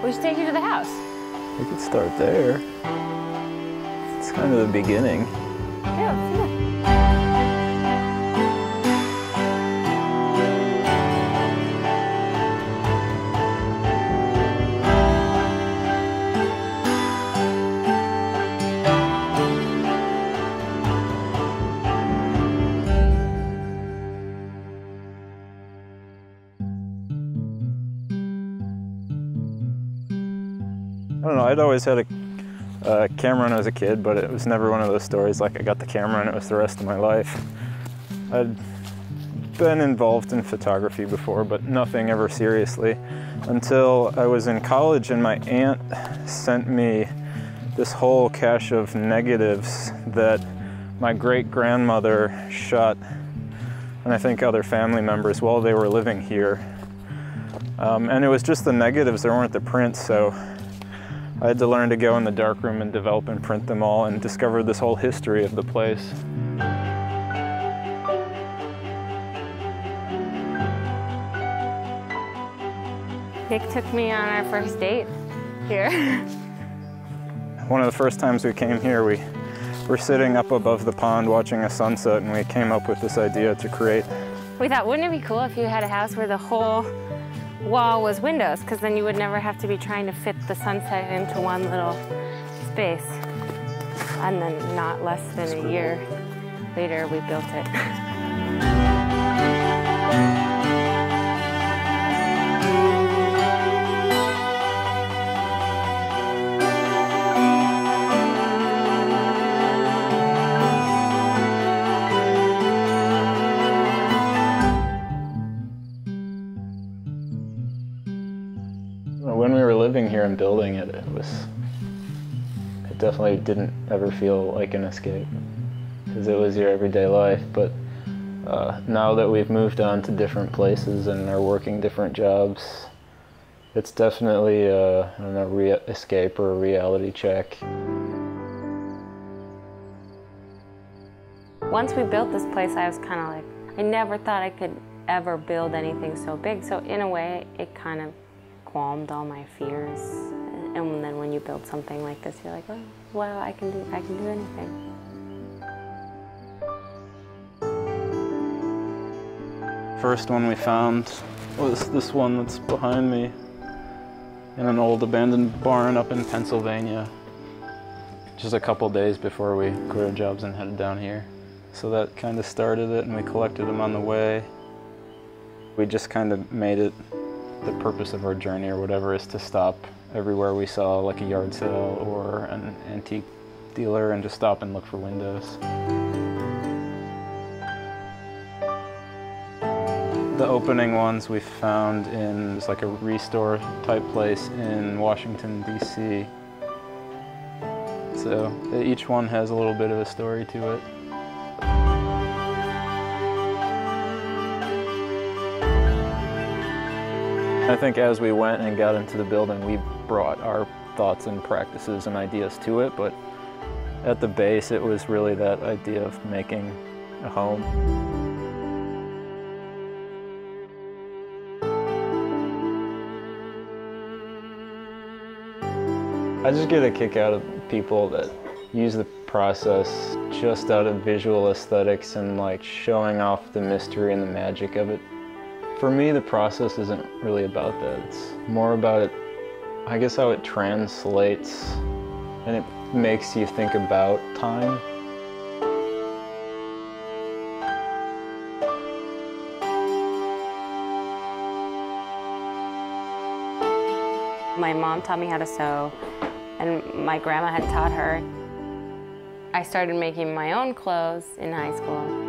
We should take you to the house. We could start there. It's kind of the beginning. Yeah. I don't know, I'd always had a camera when I was a kid, but it was never one of those stories like I got the camera and it was the rest of my life. I'd been involved in photography before, but nothing ever seriously, until I was in college and my aunt sent me this whole cache of negatives that my great-grandmother shot, and I think other family members, while they were living here. And it was just the negatives, there weren't the prints, so I had to learn to go in the darkroom and develop and print them all, and discovered this whole history of the place. Nick took me on our first date here. One of the first times we came here, we were sitting up above the pond watching a sunset, and we came up with this idea to create. We thought, wouldn't it be cool if you had a house where the whole wall was windows, because then you would never have to be trying to fit the sunset into one little space. And then not less than a year later, we built it. When we were living here and building it, it definitely didn't ever feel like an escape, because it was your everyday life. But now that we've moved on to different places and are working different jobs, it's definitely I don't know, escape or a reality check. Once we built this place, I was kind of like, I never thought I could ever build anything so big. So in a way, it kind of calmed all my fears. And then when you build something like this, you're like, oh, wow, I can do anything. First one we found was this one that's behind me in an old abandoned barn up in Pennsylvania, just a couple days before we quit our jobs and headed down here. So that kind of started it, and we collected them on the way. We just kind of made it the purpose of our journey or whatever is to stop everywhere we saw like a yard sale or an antique dealer and just stop and look for windows. The opening ones we found in just like a restore type place in Washington, D.C. So each one has a little bit of a story to it. I think as we went and got into the building, we brought our thoughts and practices and ideas to it, but at the base, it was really that idea of making a home. I just get a kick out of people that use the process just out of visual aesthetics and like showing off the mystery and the magic of it. For me, the process isn't really about that. It's more about it, I guess, how it translates and it makes you think about time. My mom taught me how to sew, and my grandma had taught her. I started making my own clothes in high school.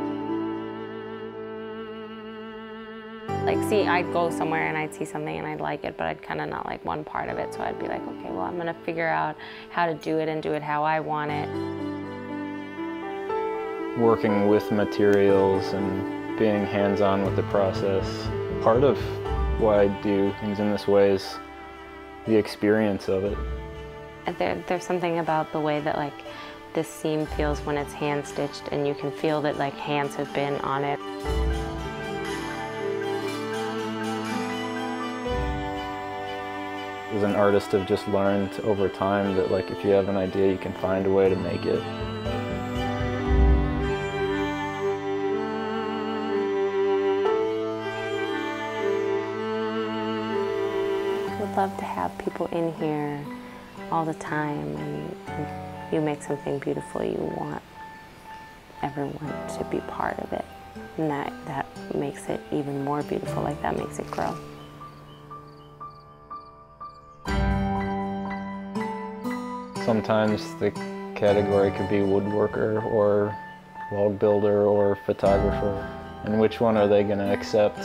Like, I'd go somewhere and I'd see something and I'd like it, but I'd kind of not like one part of it, so I'd be like, okay, well, I'm gonna figure out how to do it and do it how I want it. Working with materials and being hands-on with the process. Part of why I do things in this way is the experience of it. There's something about the way that like this seam feels when it's hand-stitched, and you can feel that like hands have been on it. as an artist, have just learned over time that like if you have an idea, you can find a way to make it. I would love to have people in here all the time, and you make something beautiful, you want everyone to be part of it. And that makes it even more beautiful, like that makes it grow. Sometimes the category could be woodworker or log builder or photographer, and which one are they going to accept?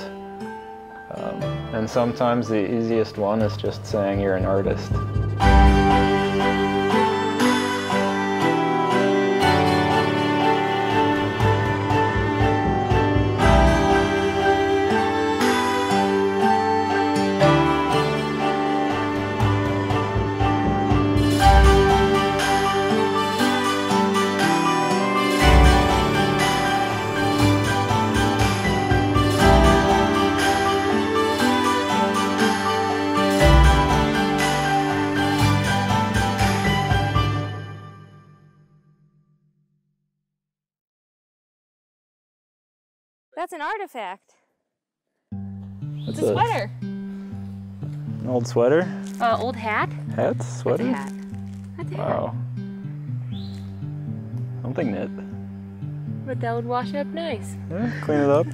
And sometimes the easiest one is just saying you're an artist. That's an artifact. That's It's a sweater. An old sweater? Old hat? Hat? Sweater? That's a hat. That's a hat. Wow. Something knit. But that would wash up nice. Yeah, clean it up.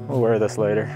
We'll wear this later.